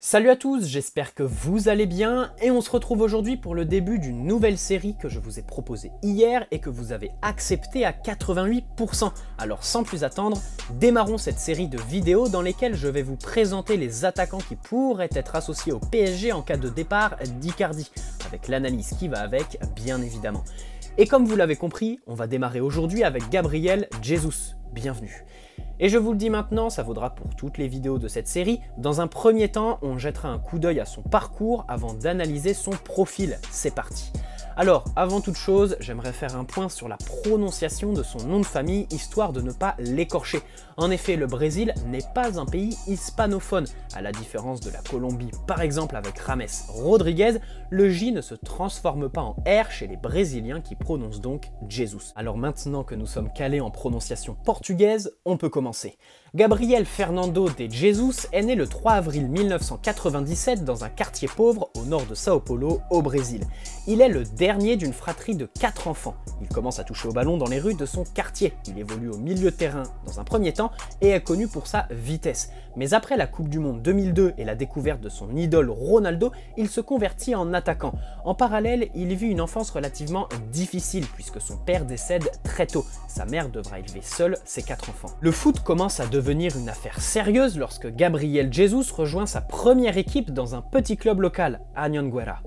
Salut à tous, j'espère que vous allez bien et on se retrouve aujourd'hui pour le début d'une nouvelle série que je vous ai proposée hier et que vous avez accepté à 88%. Alors sans plus attendre, démarrons cette série de vidéos dans lesquelles je vais vous présenter les attaquants qui pourraient être associés au PSG en cas de départ d'Icardi, avec l'analyse qui va avec bien évidemment. Et comme vous l'avez compris, on va démarrer aujourd'hui avec Gabriel Jesus. Bienvenue. Et je vous le dis maintenant, ça vaudra pour toutes les vidéos de cette série. Dans un premier temps, on jettera un coup d'œil à son parcours avant d'analyser son profil. C'est parti. Alors, avant toute chose, j'aimerais faire un point sur la prononciation de son nom de famille, histoire de ne pas l'écorcher. En effet, le Brésil n'est pas un pays hispanophone. À la différence de la Colombie, par exemple avec Rames Rodriguez, le J ne se transforme pas en R chez les Brésiliens qui prononcent donc Jesus. Alors maintenant que nous sommes calés en prononciation portugaise, on peut commencer. Gabriel Fernando de Jesus est né le 3 avril 1997 dans un quartier pauvre au nord de Sao Paulo, au Brésil. Il est le dernier d'une fratrie de 4 enfants. Il commence à toucher au ballon dans les rues de son quartier. Il évolue au milieu de terrain dans un premier temps et est connu pour sa vitesse. Mais après la Coupe du Monde 2002 et la découverte de son idole Ronaldo, il se convertit en attaquant. En parallèle, il vit une enfance relativement difficile puisque son père décède très tôt. Sa mère devra élever seule ses 4 enfants. Le foot commence à devenir une affaire sérieuse lorsque Gabriel Jesus rejoint sa première équipe dans un petit club local, Anhanguera.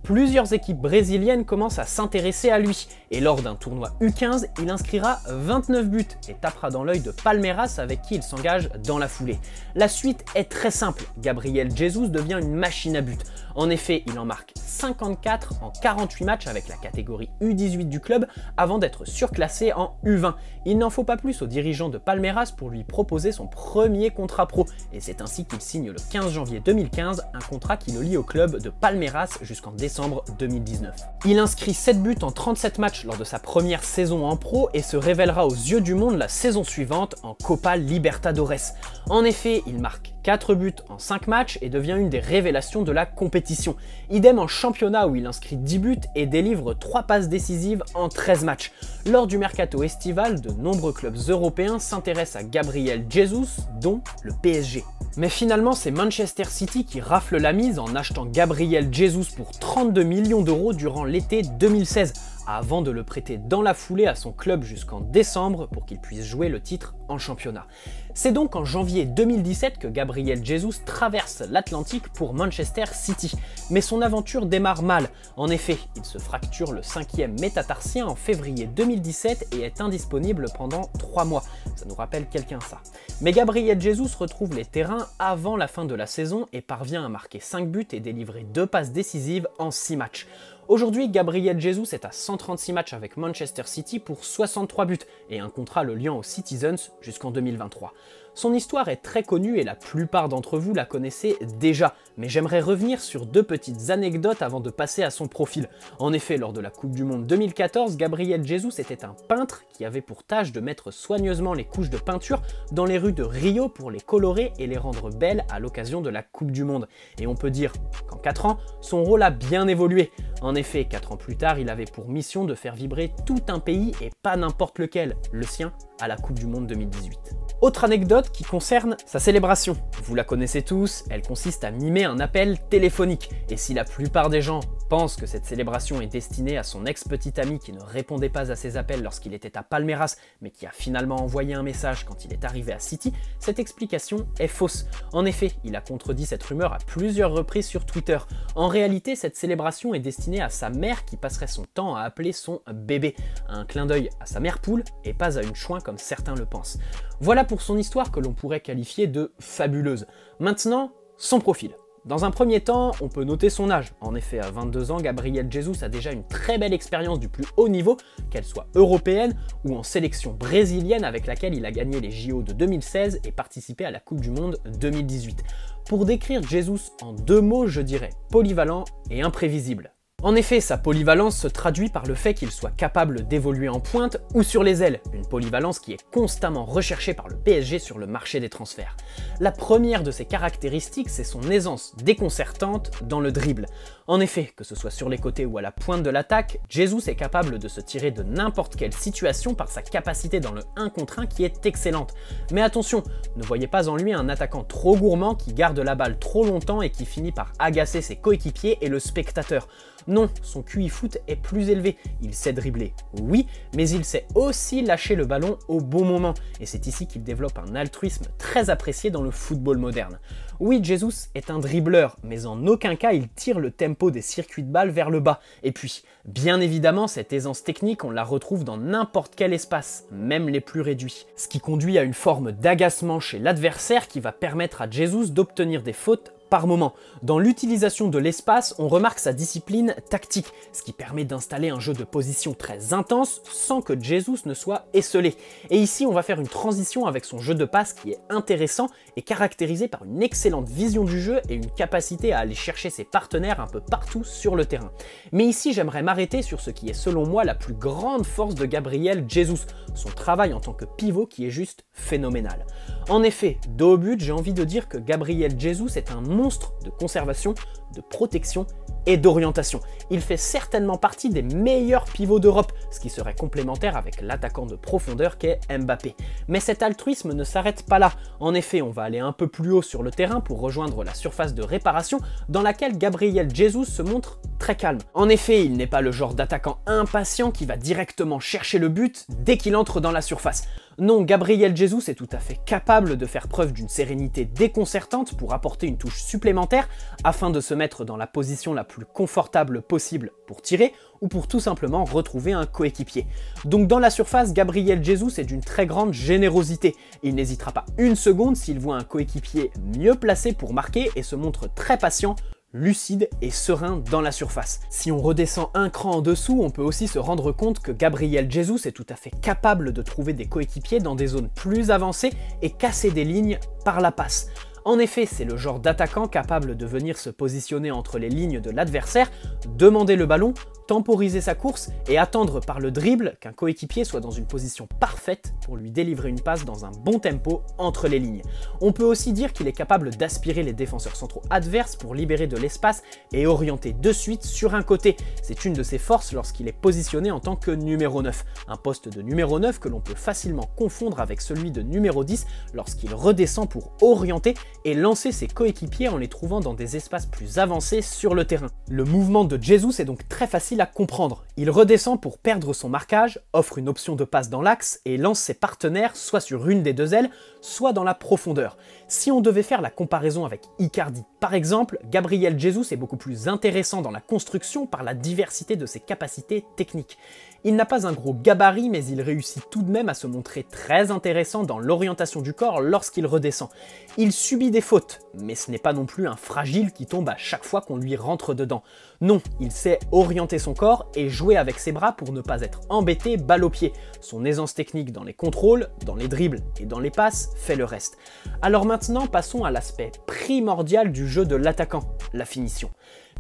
Plusieurs équipes brésiliennes commencent à s'intéresser à lui et lors d'un tournoi U15, il inscrira 29 buts et tapera dans l'œil de Palmeiras avec qui il s'engage dans la foulée. La suite est très simple, Gabriel Jesus devient une machine à but. En effet, il en marque 54 en 48 matchs avec la catégorie U18 du club avant d'être surclassé en U20. Il n'en faut pas plus aux dirigeants de Palmeiras pour lui proposer son premier contrat pro et c'est ainsi qu'il signe le 15 janvier 2015 un contrat qui le lie au club de Palmeiras jusqu'en décembre 2019. Il inscrit 7 buts en 37 matchs lors de sa première saison en pro et se révélera aux yeux du monde la saison suivante en Copa Libertadores. En effet, il marque 4 buts en 5 matchs et devient une des révélations de la compétition. Idem en championnat où il inscrit 10 buts et délivre 3 passes décisives en 13 matchs. Lors du mercato estival, de nombreux clubs européens s'intéressent à Gabriel Jesus, dont le PSG. Mais finalement, c'est Manchester City qui rafle la mise en achetant Gabriel Jesus pour 32 millions d'euros durant l'été 2016, avant de le prêter dans la foulée à son club jusqu'en décembre pour qu'il puisse jouer le titre en championnat. C'est donc en janvier 2017 que Gabriel Jesus traverse l'Atlantique pour Manchester City. Mais son aventure démarre mal. En effet, il se fracture le 5e métatarsien en février 2017 et est indisponible pendant 3 mois. Ça nous rappelle quelqu'un ça. Mais Gabriel Jesus retrouve les terrains avant la fin de la saison et parvient à marquer 5 buts et délivrer 2 passes décisives en 6 matchs. Aujourd'hui, Gabriel Jesus est à 136 matchs avec Manchester City pour 63 buts et un contrat le liant aux Citizens jusqu'en 2023. Son histoire est très connue et la plupart d'entre vous la connaissez déjà, mais j'aimerais revenir sur 2 petites anecdotes avant de passer à son profil. En effet, lors de la Coupe du Monde 2014, Gabriel Jesus était un peintre qui avait pour tâche de mettre soigneusement les couches de peinture dans les rues de Rio pour les colorer et les rendre belles à l'occasion de la Coupe du Monde. Et on peut dire qu'en 4 ans, son rôle a bien évolué. En effet, 4 ans plus tard, il avait pour mission de faire vibrer tout un pays et pas n'importe lequel, le sien, à la Coupe du Monde 2018. Autre anecdote qui concerne sa célébration. Vous la connaissez tous, elle consiste à mimer un appel téléphonique. Et si la plupart des gens pensent que cette célébration est destinée à son ex-petit ami qui ne répondait pas à ses appels lorsqu'il était à Palmeiras, mais qui a finalement envoyé un message quand il est arrivé à City, cette explication est fausse. En effet, il a contredit cette rumeur à plusieurs reprises sur Twitter. En réalité, cette célébration est destinée à sa mère qui passerait son temps à appeler son bébé. Un clin d'œil à sa mère poule et pas à une chouin comme certains le pensent. Voilà pour son histoire que l'on pourrait qualifier de fabuleuse. Maintenant, son profil. Dans un premier temps, on peut noter son âge. En effet, à 22 ans, Gabriel Jesus a déjà une très belle expérience du plus haut niveau, qu'elle soit européenne ou en sélection brésilienne avec laquelle il a gagné les JO de 2016 et participé à la Coupe du Monde 2018. Pour décrire Jesus en 2 mots, je dirais polyvalent et imprévisible. En effet, sa polyvalence se traduit par le fait qu'il soit capable d'évoluer en pointe ou sur les ailes, une polyvalence qui est constamment recherchée par le PSG sur le marché des transferts. La première de ses caractéristiques, c'est son aisance déconcertante dans le dribble. En effet, que ce soit sur les côtés ou à la pointe de l'attaque, Jesus est capable de se tirer de n'importe quelle situation par sa capacité dans le 1 contre 1 qui est excellente. Mais attention, ne voyez pas en lui un attaquant trop gourmand qui garde la balle trop longtemps et qui finit par agacer ses coéquipiers et le spectateur. Non, son QI foot est plus élevé, il sait dribbler, oui, mais il sait aussi lâcher le ballon au bon moment, et c'est ici qu'il développe un altruisme très apprécié dans le football moderne. Oui, Jesus est un dribbleur, mais en aucun cas il tire le tempo des circuits de balle vers le bas, et puis, bien évidemment, cette aisance technique, on la retrouve dans n'importe quel espace, même les plus réduits, ce qui conduit à une forme d'agacement chez l'adversaire qui va permettre à Jesus d'obtenir des fautes par moment. Dans l'utilisation de l'espace, on remarque sa discipline tactique, ce qui permet d'installer un jeu de position très intense sans que Jesus ne soit esselé. Et ici, on va faire une transition avec son jeu de passe qui est intéressant et caractérisé par une excellente vision du jeu et une capacité à aller chercher ses partenaires un peu partout sur le terrain. Mais ici, j'aimerais m'arrêter sur ce qui est selon moi la plus grande force de Gabriel Jesus, son travail en tant que pivot qui est juste phénoménal. En effet, dos au but, j'ai envie de dire que Gabriel Jesus est un monstre de conservation, de protection et d'orientation. Il fait certainement partie des meilleurs pivots d'Europe, ce qui serait complémentaire avec l'attaquant de profondeur qu'est Mbappé. Mais cet altruisme ne s'arrête pas là. En effet, on va aller un peu plus haut sur le terrain pour rejoindre la surface de réparation dans laquelle Gabriel Jesus se montre très calme. En effet, il n'est pas le genre d'attaquant impatient qui va directement chercher le but dès qu'il entre dans la surface. Non, Gabriel Jesus est tout à fait capable de faire preuve d'une sérénité déconcertante pour apporter une touche supplémentaire afin de se mettre dans la position la plus confortable possible pour tirer ou pour tout simplement retrouver un coéquipier. Donc dans la surface, Gabriel Jesus est d'une très grande générosité. Il n'hésitera pas une seconde s'il voit un coéquipier mieux placé pour marquer et se montre très patient, lucide et serein dans la surface. Si on redescend un cran en dessous, on peut aussi se rendre compte que Gabriel Jesus est tout à fait capable de trouver des coéquipiers dans des zones plus avancées et casser des lignes par la passe. En effet, c'est le genre d'attaquant capable de venir se positionner entre les lignes de l'adversaire, demander le ballon, temporiser sa course et attendre par le dribble qu'un coéquipier soit dans une position parfaite pour lui délivrer une passe dans un bon tempo entre les lignes. On peut aussi dire qu'il est capable d'aspirer les défenseurs centraux adverses pour libérer de l'espace et orienter de suite sur un côté. C'est une de ses forces lorsqu'il est positionné en tant que numéro 9, un poste de numéro 9 que l'on peut facilement confondre avec celui de numéro 10 lorsqu'il redescend pour orienter et lancer ses coéquipiers en les trouvant dans des espaces plus avancés sur le terrain. Le mouvement de Jesus est donc très facile à comprendre. Il redescend pour perdre son marquage, offre une option de passe dans l'axe et lance ses partenaires soit sur une des deux ailes, soit dans la profondeur. Si on devait faire la comparaison avec Icardi, par exemple, Gabriel Jesus est beaucoup plus intéressant dans la construction par la diversité de ses capacités techniques. Il n'a pas un gros gabarit, mais il réussit tout de même à se montrer très intéressant dans l'orientation du corps lorsqu'il redescend. Il subit des fautes, mais ce n'est pas non plus un fragile qui tombe à chaque fois qu'on lui rentre dedans. Non, il sait orienter son corps et jouer avec ses bras pour ne pas être embêté balle au pied. Son aisance technique dans les contrôles, dans les dribbles et dans les passes fait le reste. Alors maintenant, passons à l'aspect primordial du jeu de l'attaquant, la finition.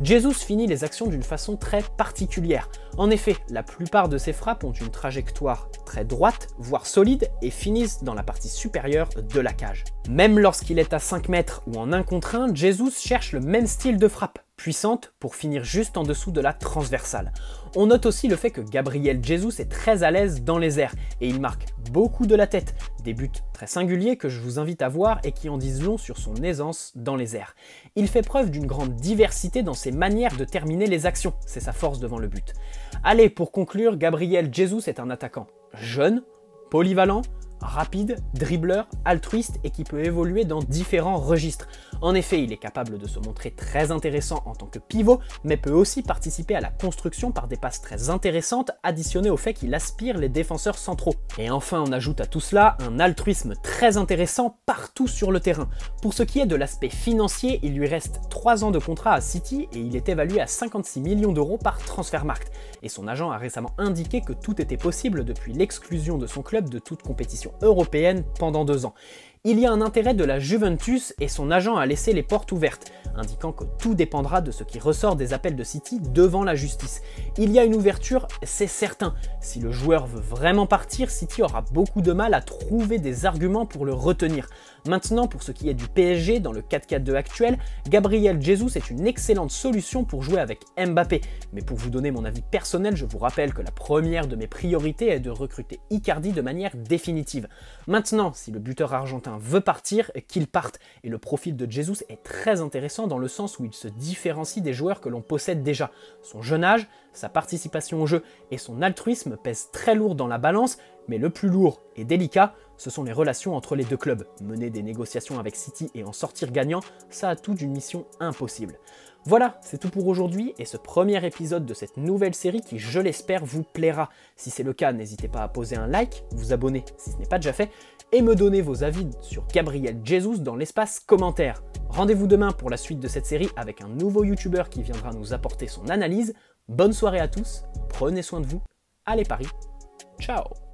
Jesus finit les actions d'une façon très particulière. En effet, la plupart de ses frappes ont une trajectoire très droite, voire solide, et finissent dans la partie supérieure de la cage. Même lorsqu'il est à 5 mètres ou en 1 contre 1, Jesus cherche le même style de frappe, puissante pour finir juste en dessous de la transversale. On note aussi le fait que Gabriel Jesus est très à l'aise dans les airs et il marque beaucoup de la tête, des buts très singuliers que je vous invite à voir et qui en disent long sur son aisance dans les airs. Il fait preuve d'une grande diversité dans ses manières de terminer les actions, c'est sa force devant le but. Allez, pour conclure, Gabriel Jesus est un attaquant jeune, polyvalent, rapide, dribbleur, altruiste et qui peut évoluer dans différents registres. En effet, il est capable de se montrer très intéressant en tant que pivot, mais peut aussi participer à la construction par des passes très intéressantes additionnées au fait qu'il aspire les défenseurs centraux. Et enfin, on ajoute à tout cela un altruisme très intéressant partout sur le terrain. Pour ce qui est de l'aspect financier, il lui reste 3 ans de contrat à City et il est évalué à 56 millions d'euros par Transfermarkt. Et son agent a récemment indiqué que tout était possible depuis l'exclusion de son club de toute compétition européenne pendant 2 ans. Il y a un intérêt de la Juventus et son agent a laissé les portes ouvertes, indiquant que tout dépendra de ce qui ressort des appels de City devant la justice. Il y a une ouverture, c'est certain. Si le joueur veut vraiment partir, City aura beaucoup de mal à trouver des arguments pour le retenir. Maintenant, pour ce qui est du PSG, dans le 4-4-2 actuel, Gabriel Jesus est une excellente solution pour jouer avec Mbappé. Mais pour vous donner mon avis personnel, je vous rappelle que la première de mes priorités est de recruter Icardi de manière définitive. Maintenant, si le buteur argentin veut partir, qu'il parte. Et le profil de Jesus est très intéressant dans le sens où il se différencie des joueurs que l'on possède déjà. Son jeune âge, sa participation au jeu et son altruisme pèsent très lourd dans la balance, mais le plus lourd et délicat, ce sont les relations entre les deux clubs. Mener des négociations avec City et en sortir gagnant, ça a tout d'une mission impossible. Voilà, c'est tout pour aujourd'hui et ce premier épisode de cette nouvelle série qui, je l'espère, vous plaira. Si c'est le cas, n'hésitez pas à poser un like, vous abonner si ce n'est pas déjà fait, et me donner vos avis sur Gabriel Jesus dans l'espace commentaire. Rendez-vous demain pour la suite de cette série avec un nouveau youtubeur qui viendra nous apporter son analyse. Bonne soirée à tous, prenez soin de vous, allez Paris, ciao!